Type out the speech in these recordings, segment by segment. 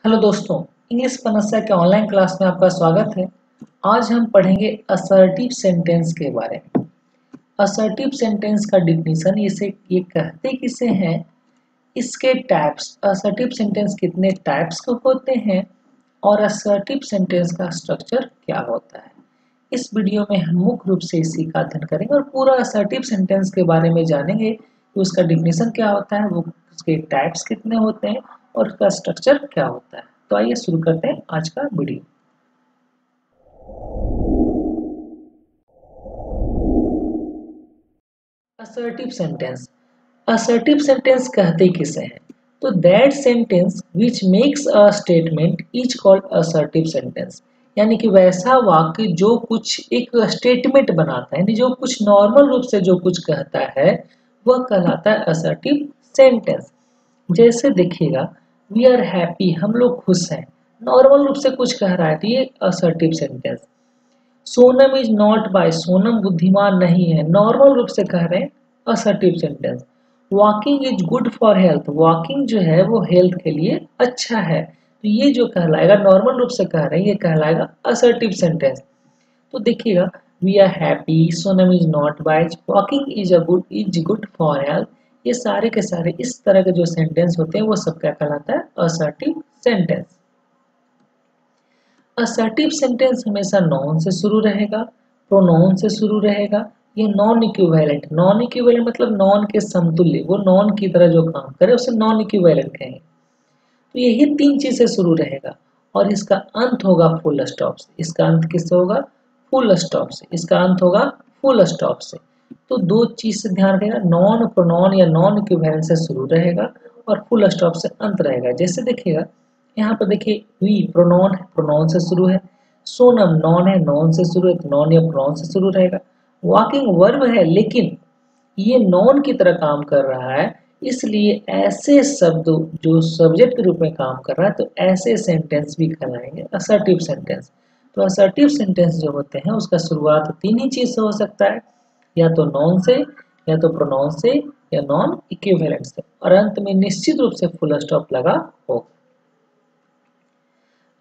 Hello दोस्तों, English पनस्या के online class में आपका स्वागत है। आज हम पढ़ेंगे असर्टिव सेंटेंस के बारे में। असर्टिव सेंटेंस का डिफिनीशन ये कहते किसे हैं, इसके टाइप्स, असर्टिव सेंटेंस कितने टाइप्स के होते हैं और असर्टिव सेंटेंस का स्ट्रक्चर क्या होता है। इस वीडियो में हम मुख्य रूप से इसी का अध्ययन करेंगे और पूरा असर्टिव सेंटेंस के बारे में जानेंगे कि उसका डिफिनीशन क्या होता है, वो उसके टाइप्स कितने होते हैं और उसका स्ट्रक्चर क्या होता है। तो आइए शुरू करते हैं आज का video. Assertive sentence, assertive sentence कहते किसे हैं, तो that sentence which makes a statement is called assertive sentence. यानी कि वैसा वाक्य जो कुछ एक स्टेटमेंट बनाता है, यानी जो कुछ नॉर्मल रूप से जो कुछ कहता है वह कहलाता है असर्टिव सेंटेंस। जैसे देखिएगा, वी आर हैप्पी, हम लोग खुश हैं, नॉर्मल रूप से कुछ कह रहा है तो ये assertive sentence. Sonam is not by, Sonam बुद्धिमान नहीं है, नॉर्मल रूप से कह रहे हैं, assertive sentence. Walking is good for health, walking जो है वो हेल्थ के लिए अच्छा है, तो ये जो कहलाएगा, नॉर्मल रूप से कह रहे हैं, ये कहलाएगा असर्टिव सेंटेंस। तो देखिएगा, we are happy, Sonam is not by, walking is good for health, ये सारे के सारे इस तरह के जो सेंटेंस होते हैं वो सब क्या कहलाता है, असर्टिव सेंटेंस। असर्टिव सेंटेंस हमेशा नॉन से शुरू रहेगा, प्रोनाउन से शुरू रहेगा। ये नॉन इक्विवेलेंट, नॉन इक्विवेलेंट मतलब नॉन के समतुल्य, वो नॉन की तरह जो काम करे उसे नॉन इक्विवेलेंट कहेंगे। तो यही तीन चीज से शुरू रहेगा और इसका अंत होगा फुल स्टॉप से। इसका अंत किससे होगा, फुल स्टॉप से। इसका अंत होगा फुल स्टॉप से। तो दो चीज से ध्यान रखेगा, नॉन प्रोनाउन या नॉन इक्विवेलेंट से शुरू रहेगा और फुल स्टॉप से अंत रहेगा। जैसे देखिएगा, यहाँ पर देखिए, वी प्रोनाउन है, प्रोनाउन से शुरू है। सोनम नॉन है, नॉन से शुरू है, तो नॉन या प्रोनाउन से शुरू रहेगा। वॉकिंग वर्ब है, लेकिन ये नॉन की तरह काम कर रहा है, इसलिए ऐसे शब्द जो सब्जेक्ट के रूप में काम कर रहा है, तो ऐसे सेंटेंस भी कहलाएंगे असर्टिव सेंटेंस। तो असर्टिव सेंटेंस जो होते हैं उसका शुरुआत तीन ही चीज से हो सकता है, या तो नॉन से, या तो प्रोनाउन से, या नॉन इक्विवेलेंट से, और अंत में निश्चित रूप से फुल स्टॉप लगा होगा।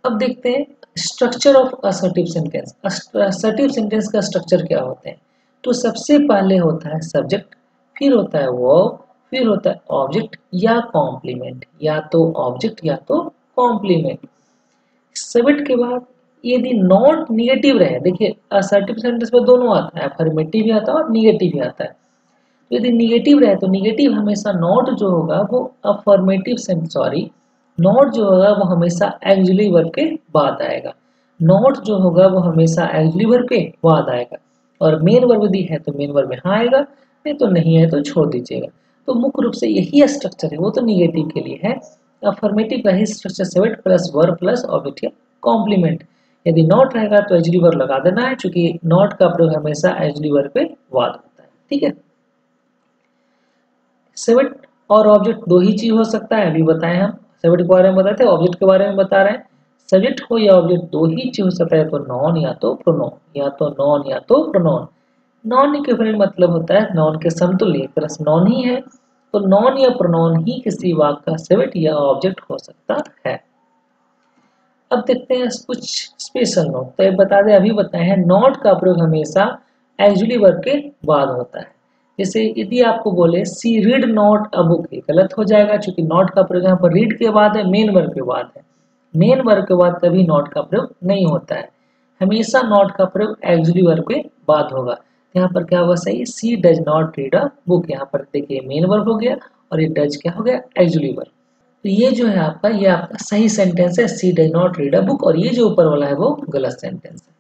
अब देखते हैं structure of assertive sentence. Assertive sentence का स्ट्रक्चर क्या होते हैं, तो सबसे पहले होता है सब्जेक्ट, फिर होता है वर्ब, फिर होता है ऑब्जेक्ट या कॉम्प्लीमेंट, या तो ऑब्जेक्ट या तो कॉम्प्लीमेंट। सब्जेक्ट के बाद यदि नॉट निगेटिव रहे, देखिए असर्टिव सेंटेंस में दोनों आता है, अफर्मेटिव भी आता है और निगेटिव भी आता है। तो यदि निगेटिव रहे तो निगेटिव हमेशा नॉट जो होगा वो अफर्मेटिव सेंस, सॉरी, नॉट जो होगा वो हमेशा एक्जुअली वर्ब के बाद आएगा। नॉट जो होगा वो हमेशा एक्जुअली वर्ब के बाद आएगा। और मेन वर्ब यदि है तो मेन वर्ब यहाँ आएगा, नहीं तो नहीं है तो छोड़ दीजिएगा। तो मुख्य रूप से यही स्ट्रक्चर है, वो तो निगेटिव के लिए है। अफर्मेटिव का ही structure subject plus verb plus object या कॉम्प्लीमेंट। यदि नॉट रहेगा तो एक्जुअली वर्ब लगा देना है, क्योंकि नॉट का प्रयोग हमेशा एक्जुअली वर्ब के बाद होता है। ठीक है, सब्जेक्ट और ऑब्जेक्ट दो ही चीज हो सकता है, अभी बताएं हम। सब्जेक्ट के बारे में बताते हैं, ऑब्जेक्ट के बारे में बता रहे हैं। सब्जेक्ट हो या ऑब्जेक्ट दो ही चीज हो सकता है, तो नॉन या तो प्रोनाउन, या तो नॉन या तो प्रोनाउन। नॉन इक्विवेलेंट मतलब होता है नॉन के समतुल्य, एक तरह से नॉन ही है, तो नॉन या प्रोनाउन ही किसी वाक्य का सब्जेक्ट या ऑब्जेक्ट हो सकता है। अब देखते हैं कुछ स्पेशल नोट। तो ये बता दें, अभी बताए हैं, नॉट का प्रयोग हमेशा एक्जुअली वर्ब के बाद होता है। जैसे यदि आपको बोले सी रीड नॉट अ बुक, ये गलत हो जाएगा, क्योंकि नॉट का प्रयोग यहाँ पर रीड के बाद है, मेन वर्ब के बाद है। मेन वर्ब के बाद कभी नॉट का प्रयोग नहीं होता है, हमेशा नॉट का प्रयोग एक्जुअली वर्ब के बाद होगा। यहाँ पर क्या होगा सही, she does not read a book, यहाँ पर देखिए मेन वर्ब हो गया और ये डज क्या हो गया, एक्जुअली वर्ब। तो ये जो है आपका, ये आपका सही सेंटेंस है, she does not read a book, और ये जो ऊपर वाला है वो गलत सेंटेंस है।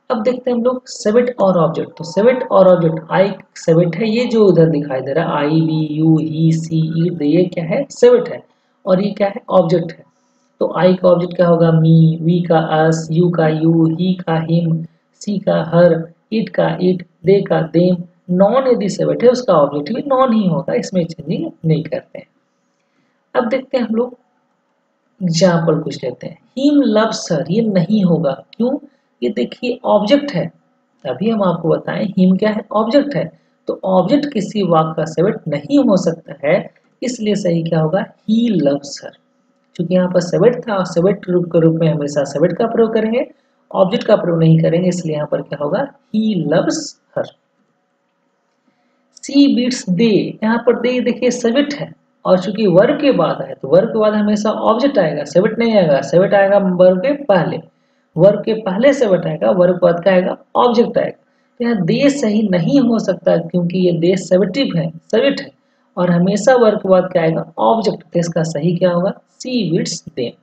अब देखते हैं हम लोग सब्जेक्ट और ऑब्जेक्ट। तो सब्जेक्ट और ऑब्जेक्ट, आई सब्जेक्ट है, ये जो उधर दिखाई दे रहा है, I be you he see it, ये क्या है, सब्जेक्ट है, और ये क्या है, ऑब्जेक्ट है। तो आई का ऑब्जेक्ट क्या होगा, मी, वी का अस, यू का यू, ही का हिम, सी का हर, इट का इट, दे का देम। नॉन यदि सब्जेक्ट है उसका ऑब्जेक्ट भी नॉन ही होगा, इसमें चेंजिंग नहीं करते हैं। अब देखते हैं हम लोग एग्जाम्पल कुछ लेते हैं। हिम लव्स हर, ये नहीं होगा, क्यों, ये देखिए ऑब्जेक्ट है। अभी हम आपको बताएं, हिम क्या है, ऑब्जेक्ट है, तो ऑब्जेक्ट किसी वाक्य का सब्जेक्ट नहीं हो सकता है, इसलिए सही क्या होगा, ही लव्स हर। क्योंकि यहाँ पर सब्जेक्ट था और सब्जेक्ट के रूप में हमेशा सब्जेक्ट का प्रयोग करेंगे, ऑब्जेक्ट का प्रयोग नहीं करेंगे, इसलिए यहाँ पर क्या होगा, he loves her. C beats दे, यहाँ पर दे देखिए सब्जेक्ट है और चूंकि वर्ब के बाद है तो वर्ब के बाद हमेशा ऑब्जेक्ट आएगा, सब्जेक्ट नहीं आएगा। सब्जेक्ट आएगा वर्ब के पहले, वर्ब के पहले सब्जेक्ट आएगा, वर्ब के बाद क्या आएगा, ऑब्जेक्ट आएगा। तो यहाँ दे सही नहीं हो सकता क्योंकि ये दे सब्जेक्टिव है, सब्जेक्ट है और हमेशा वर्ब के बाद क्या आएगा, ऑब्जेक्ट। तो इसका सही क्या होगा, सी बीट्स दे।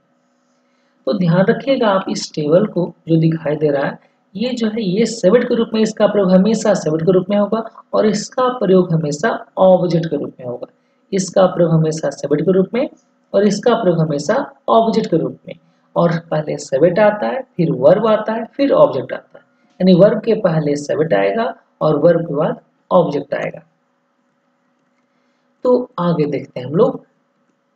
तो ध्यान रखिएगा आप इस टेबल को जो दिखाई दे रहा है, ये जो है ये सब्जेक्ट के रूप में, इसका प्रयोग हमेशा सब्जेक्ट के रूप में होगा और इसका प्रयोग हमेशा ऑब्जेक्ट के रूप में होगा। इसका प्रयोग हमेशा सब्जेक्ट के रूप में और इसका प्रयोग हमेशा ऑब्जेक्ट के रूप में। और पहले सब्जेक्ट आता है, फिर वर्ब आता है, फिर ऑब्जेक्ट आता है, यानी वर्ब के पहले सब्जेक्ट आएगा और वर्ब के बाद ऑब्जेक्ट आएगा। तो आगे देखते हैं हम लोग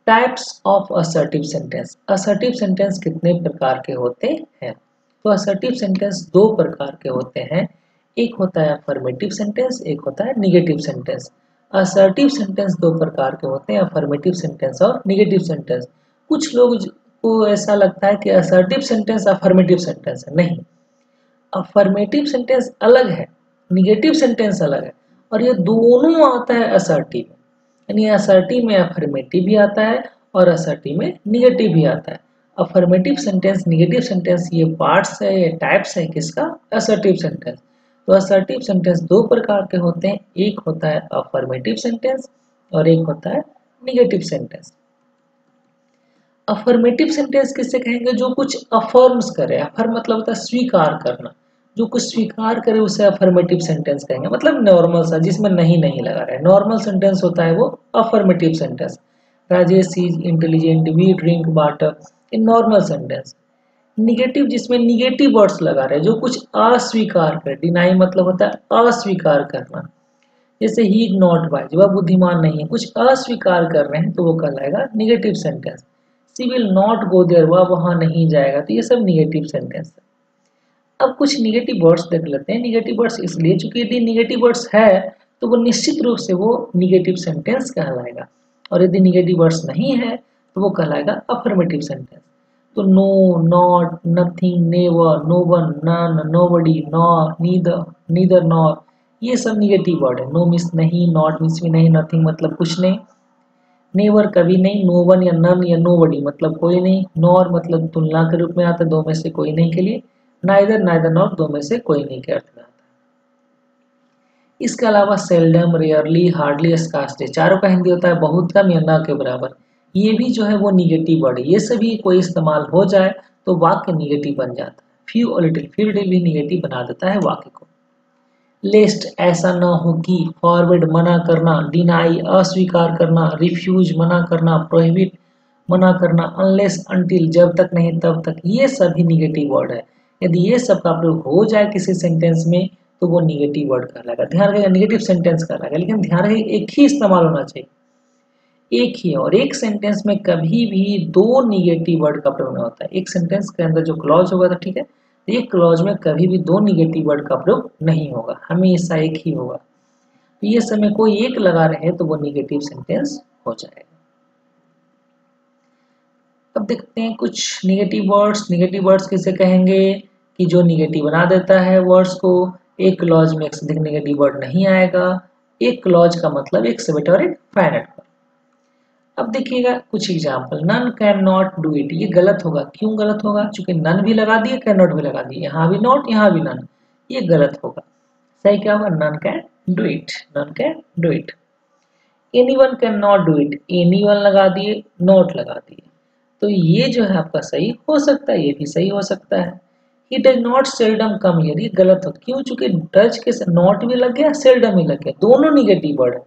types of assertive sentence. Assertive sentence कितने प्रकार के होते हैं? तो असर्टिव सेंटेंस दो प्रकार के होते हैं, एक होता है अफर्मेटिव सेंटेंस, एक होता है निगेटिव सेंटेंस। असर्टिव सेंटेंस दो प्रकार के होते हैं, अफर्मेटिव सेंटेंस और निगेटिव सेंटेंस। कुछ लोग को ऐसा लगता है कि असर्टिव सेंटेंस अफर्मेटिव सेंटेंस है, नहीं, अफर्मेटिव सेंटेंस अलग है, निगेटिव सेंटेंस अलग है और ये दोनों आता है असर्टिव, यानी असर्टिव में अफर्मेटिव भी आता है और असर्टिव में निगेटिव भी आता है। अफर्मेटिव सेंटेंस, निगेटिव सेंटेंस ये पार्ट्स है, ये टाइप्स है किसका, असर्टिव सेंटेंस। तो असर्टिव सेंटेंस दो प्रकार के होते हैं, एक होता है अफर्मेटिव सेंटेंस और एक होता है निगेटिव सेंटेंस। अफर्मेटिव सेंटेंस किससे कहेंगे, जो कुछ अफर्म्स करे, अफर्म मतलब होता है स्वीकार करना, जो कुछ स्वीकार करे उसे अफर्मेटिव सेंटेंस कहेंगे, मतलब नॉर्मल सा जिसमें नहीं नहीं लगा रहा है, नॉर्मल सेंटेंस होता है वो affirmative sentence. Rajesh is intelligent, we drink water, ये नॉर्मल सेंटेंस। निगेटिव जिसमें निगेटिव वर्ड्स लगा रहे, जो कुछ अस्वीकार करे, डिनाई मतलब होता है अस्वीकार करना, जैसे ही इज नॉट वाइज, वह बुद्धिमान नहीं है, कुछ अस्वीकार कर रहे हैं तो वो कहलाएगा negative sentence. She will not go there, वह वहां नहीं जाएगा, तो ये सब निगेटिव सेंटेंस है। अब कुछ निगेटिव वर्ड्स देख लेते हैं। निगेटिव वर्ड्स इसलिए चूंकि यदि निगेटिव वर्ड्स है तो वो निश्चित रूप से वो निगेटिव सेंटेंस कहलाएगा और यदि निगेटिव वर्ड्स नहीं है तो वो कहलाएगा अफर्मेटिव सेंटेंस। तो no, not, nothing, never, no one, none, nobody, nor, neither, neither nor, ये सब निगेटिव वर्ड है। नो मीन्स नहीं, नॉट मीन्स भी नहीं, नथिंग मतलब कुछ नहीं, नेवर कभी नहीं, नो वन या नन या नोबडी मतलब कोई नहीं, नॉर मतलब तुलना के रूप में आता है, दो में से कोई नहीं के लिए, नाइदर, नाइदर नॉट दो में से कोई नहीं के अर्थ में आता है। इसके अलावा सेल्डम, रेयरली, हार्डली, स्कार्सली, चारों का हिंदी होता है बहुत कम या न के बराबर। ये भी जो है वो निगेटिव वर्ड है, ये सभी कोई इस्तेमाल हो जाए तो वाक्य निगेटिव बन जाता है। फ्यू और लिटिल, फ्यू लिटिल भी निगेटिव बना देता है वाक्य को। लेस्ट ऐसा न हो कि, फॉरवर्ड मना करना, डिनाई अस्वीकार करना, रिफ्यूज मना करना, प्रोहिबिट मना करना, अनलेस अनटिल जब तक नहीं तब तक, ये सभी निगेटिव वर्ड है। यदि ये सब का प्रयोग हो जाए किसी सेंटेंस में तो वो निगेटिव वर्ड कहलाएगा, ध्यान रखिएगा, निगेटिव सेंटेंस कहलाएगा। लेकिन ध्यान रखिए एक ही इस्तेमाल होना चाहिए, एक ही, और एक सेंटेंस में कभी भी दो निगेटिव वर्ड का प्रयोग नहीं होता है। एक सेंटेंस के अंदर जो क्लॉज होगा था, ठीक है, एक क्लॉज में कभी भी दो निगेटिव वर्ड का प्रयोग नहीं होगा, हमेशा एक ही होगा। तो ये समय कोई एक लगा रहे तो वो निगेटिव सेंटेंस हो जाएगा। अब देखते हैं कुछ निगेटिव वर्ड्स। निगेटिव वर्ड्स किसे कहेंगे कि जो निगेटिव बना देता है वर्ड्स को, एक क्लॉज में एक से अधिक निगेटिव वर्ड नहीं आएगा, एक क्लॉज का मतलब एक सब्जेक्ट और एक फाइनाइट वर्ब। अब देखिएगा कुछ example, none can not do it, ये गलत होगा। क्यों गलत होगा? क्योंकि नन भी लगा दिए, कैन नॉट भी लगा दिए, यहाँ भी नॉट यहाँ भी नन, ये गलत होगा। सही क्या होगा? None can do it, none can do it. Anyone can not do it, anyone लगा दिए, नॉट लगा दिए, तो ये जो है आपका सही हो सकता है, ये भी सही हो सकता है। He does not seldom come here, ये गलत हो, क्यों? चूंकि डज के नॉट भी लग गया, सेल्डम भी लग गया, दोनों निगेटिव वर्ड है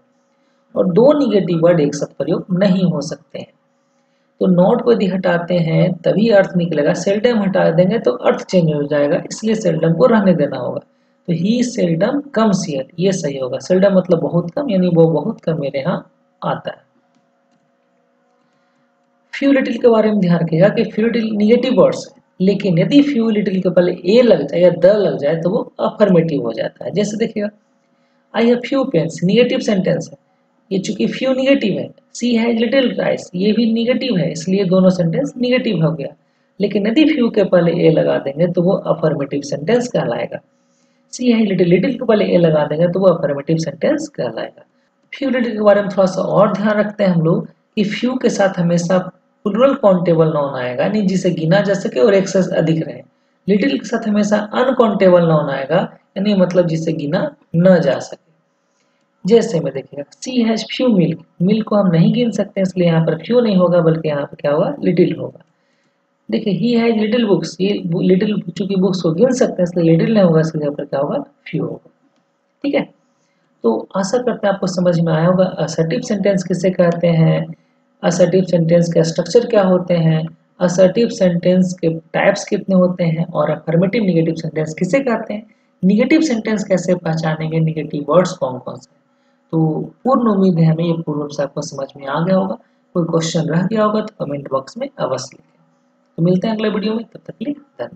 और दो निगेटिव वर्ड एक साथ प्रयोग नहीं हो सकते हैं। तो नॉट को यदि हटाते हैं तभी अर्थ निकलेगा, सेल्डम हटा देंगे तो अर्थ चेंज हो जाएगा, इसलिए सेल्डम को रहने देना होगा। तो ही सेल्डम कम्स हियर, ये सही होगा। सेल्डम मतलब बहुत कम, यानी वो बहुत कम मेरे यहाँ आता है। फ्यू लिटिल के बारे में ध्यान रखिएगा कि फ्यू लिटिल निगेटिव वर्ड्स है, लेकिन यदि फ्यू लिटिल के पहले ए लग जाए या द लग जाए तो वो अफर्मेटिव हो जाता है। जैसे देखिएगा, I have few pens, negative sentence है, ये चूंकि फ्यू निगेटिव है, सी हैज लिटिल राइस ये भी निगेटिव है, इसलिए दोनों सेंटेंस निगेटिव हो गया। लेकिन यदि फ्यू के पहले ए लगा देंगे तो वो अफर्मेटिव सेंटेंस कहलाएगा। सी हैज लिटिल, लिटिल के पहले ए लगा देंगे तो वो अफर्मेटिव सेंटेंस कहलाएगा। फ्यू लिटिल के बारे में थोड़ा सा और ध्यान रखते हैं हम लोग कि फ्यू के साथ हमेशा प्लूरल काउंटेबल नाउन आएगा, यानी जिसे गिना जा सके और एक से अधिक रहे। लिटिल के साथ हमेशा अनकाउंटेबल नाउन आएगा, यानी मतलब जिसे गिना न जा सके। जैसे में देखिएगा सी हैज फ्यू मिल्क, मिल्क को हम नहीं गिन सकते इसलिए यहाँ पर फ्यू नहीं होगा बल्कि यहाँ पर क्या होगा, लिटिल होगा। देखिए ही हैज लिटिल बुक्स, ये लिटिल चूंकि बुक्स को गिन सकते हैं इसलिए लिटिल नहीं होगा, इसलिए यहाँ पर क्या होगा, फ्यू होगा। ठीक है, तो आशा करते हैं आपको समझ में आया होगा असर्टिव सेंटेंस किसे कहते हैं, असर्टिव सेंटेंस के स्ट्रक्चर क्या होते हैं, असर्टिव सेंटेंस के टाइप्स कितने होते हैं, और अफर्मेटिव निगेटिव सेंटेंस किसे कहते हैं, निगेटिव सेंटेंस कैसे पहचानेंगे, निगेटिव वर्ड्स कौन कौन से। तो पूर्ण उम्मीद है हमें ये पूर्ण रूप से आपको समझ में आ गया होगा। कोई क्वेश्चन रह गया होगा तो कमेंट बॉक्स में अवश्य लिखें। तो मिलते हैं अगले वीडियो में, तब तक के लिए धन्यवाद।